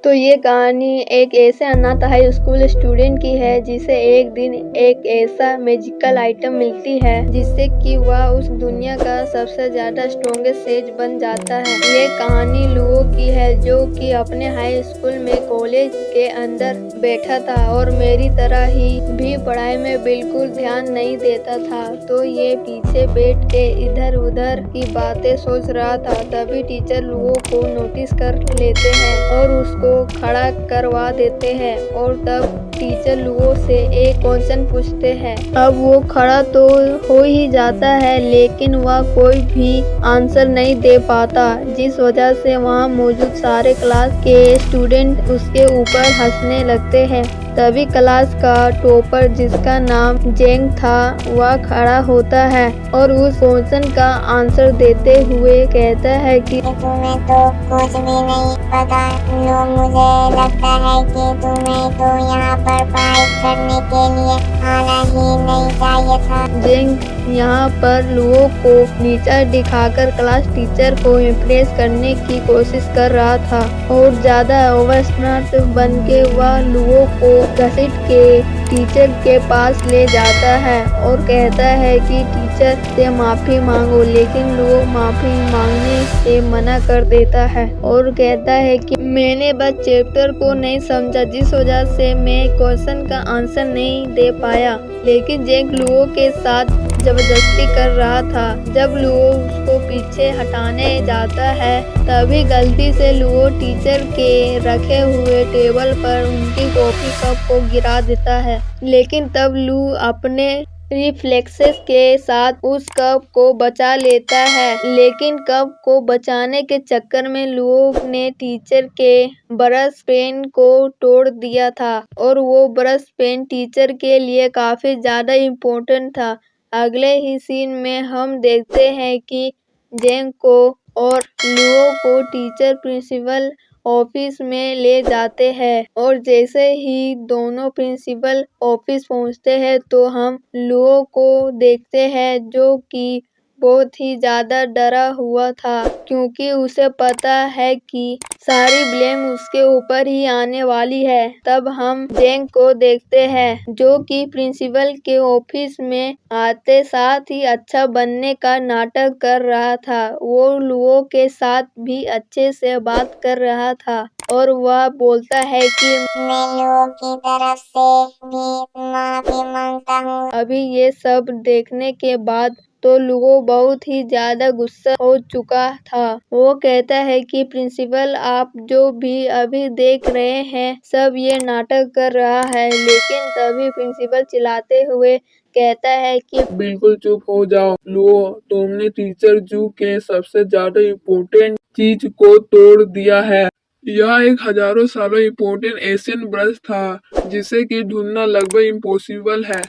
तो ये कहानी एक ऐसे अनाथ हाई स्कूल स्टूडेंट की है जिसे एक दिन एक ऐसा मैजिकल आइटम मिलती है जिससे कि वह उस दुनिया का सबसे ज्यादा स्ट्रॉन्गेस्ट सेज बन जाता है। ये कहानी लुओ की है जो कि अपने हाई स्कूल में कॉलेज के अंदर बैठा था और मेरी तरह ही भी पढ़ाई में बिल्कुल ध्यान नहीं देता था। तो ये पीछे बैठ के इधर उधर की बातें सोच रहा था। तभी टीचर लुओ को नोटिस कर लेते हैं और उसको खड़ा करवा देते हैं और तब टीचर लुओ से एक क्वेश्चन पूछते हैं। अब वो खड़ा तो हो ही जाता है लेकिन वह कोई भी आंसर नहीं दे पाता, जिस वजह से वहाँ मौजूद सारे क्लास के स्टूडेंट उसके ऊपर हंसने लगते हैं। तभी क्लास का टॉपर जिसका नाम जेंग था वह खड़ा होता है और उस क्वेश्चन का आंसर देते हुए कहता है कि तुम्हें तो कुछ भी नहीं पता लो, मुझे लगता है कि तुम्हें तो यहाँ पर पढ़ाई करने के लिए आना ही नहीं चाहिए था। जेंग यहाँ पर लुओ को नीचा दिखाकर क्लास टीचर को इम्प्रेस करने की कोशिश कर रहा था और ज्यादा ओवर स्मार्ट बन के वह लुओ को घसीट के टीचर के पास ले जाता है और कहता है कि टीचर से माफी मांगो, लेकिन लुओ माफी मांगने से मना कर देता है और कहता है कि मैंने बस चैप्टर को नहीं समझा, जिस वजह से मैं क्वेश्चन का आंसर नहीं दे पाया। लेकिन जेंग लुओ के साथ जबरदस्ती कर रहा था। जब लुओ उसको पीछे हटाने जाता है तभी गलती से लुओ टीचर के रखे हुए टेबल पर उनकी कॉफी कप को गिरा देता है। लेकिन तब लू अपने रिफ्लेक्सेस के साथ उस कप को बचा लेता है, लेकिन कप को बचाने के चक्कर में लुओ ने टीचर के ब्रश पेन को तोड़ दिया था और वो ब्रश पेन टीचर के लिए काफी ज्यादा इम्पोर्टेंट था। अगले ही सीन में हम देखते हैं कि जेंग को और लुओ को टीचर प्रिंसिपल ऑफिस में ले जाते हैं और जैसे ही दोनों प्रिंसिपल ऑफिस पहुंचते हैं तो हम लुओ को देखते हैं जो कि बहुत ही ज्यादा डरा हुआ था क्योंकि उसे पता है कि सारी ब्लेम उसके ऊपर ही आने वाली है। तब हम जेंग को देखते हैं जो कि प्रिंसिपल के ऑफिस में आते साथ ही अच्छा बनने का नाटक कर रहा था। वो लुओ के साथ भी अच्छे से बात कर रहा था और वह बोलता है कि मैं लोगों की तरफ से भी माफी मांगता हूँ। अभी ये सब देखने के बाद तो लुओ बहुत ही ज्यादा गुस्सा हो चुका था। वो कहता है कि प्रिंसिपल आप जो भी अभी देख रहे हैं सब ये नाटक कर रहा है। लेकिन तभी प्रिंसिपल चिल्लाते हुए कहता है कि बिल्कुल चुप हो जाओ लुओ, तुमने टीचर जू के सबसे ज्यादा इम्पोर्टेंट चीज को तोड़ दिया है। यह एक हजारों सालों इम्पोर्टेंट एशियन ब्रश था जिसे कि ढूंढना लगभग इम्पॉसिबल है।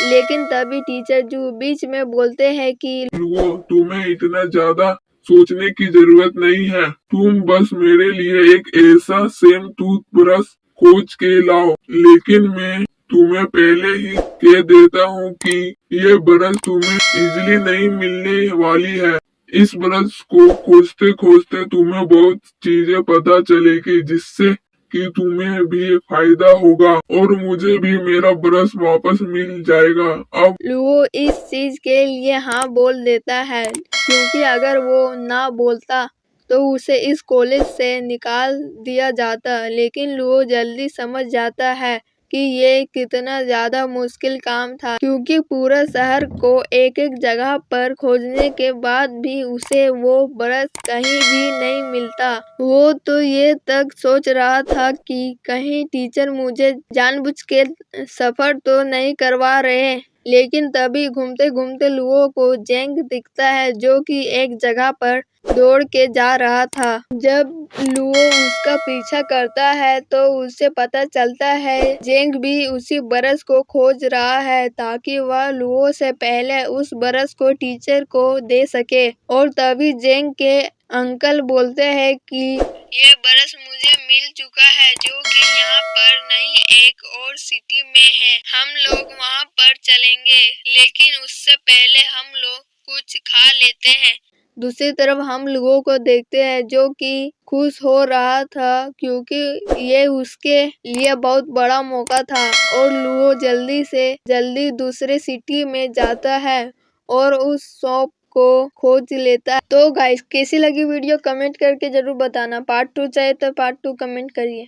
लेकिन तभी टीचर जू बीच में बोलते हैं कि लुओ, तुम्हें इतना ज्यादा सोचने की जरूरत नहीं है। तुम बस मेरे लिए एक ऐसा सेम टूथब्रश खोज के लाओ। लेकिन मैं तुम्हें पहले ही कह देता हूँ कि ये ब्रश तुम्हें इजीली नहीं मिलने वाली है। इस ब्रश को खोजते खोजते तुम्हें बहुत चीजें पता चलेगी जिससे कि तुम्हें भी फायदा होगा और मुझे भी मेरा ब्रश वापस मिल जाएगा। अब लुओ इस चीज के लिए हाँ बोल देता है क्योंकि अगर वो ना बोलता तो उसे इस कॉलेज से निकाल दिया जाता। लेकिन लुओ जल्दी समझ जाता है कि ये कितना ज्यादा मुश्किल काम था क्योंकि पूरा शहर को एक एक जगह पर खोजने के बाद भी उसे वो ब्रश कहीं भी नहीं मिलता। वो तो ये तक सोच रहा था कि कहीं टीचर मुझे जानबूझ के सफर तो नहीं करवा रहे। लेकिन तभी घूमते घूमते लुओ को जेंग दिखता है जो कि एक जगह पर दौड़ के जा रहा था। जब लुओ उसका पीछा करता है तो उसे पता चलता है जेंग भी उसी ब्रश को खोज रहा है ताकि वह लुओ से पहले उस ब्रश को टीचर को दे सके। और तभी जेंग के अंकल बोलते हैं कि ये ब्रश मुझे मिल चुका है जो कि यहाँ पर नहीं एक और सिटी में है। हम लोग वहाँ पर चलेंगे लेकिन उससे पहले हम लोग कुछ खा लेते हैं। दूसरी तरफ हम लोगों को देखते हैं जो कि खुश हो रहा था क्योंकि ये उसके लिए बहुत बड़ा मौका था। और लुओ जल्दी से जल्दी दूसरे सिटी में जाता है और उस शॉप को खोज लेता है। तो गाइस कैसी लगी वीडियो कमेंट करके जरूर बताना। पार्ट 2 चाहिए तो पार्ट 2 कमेंट करिए।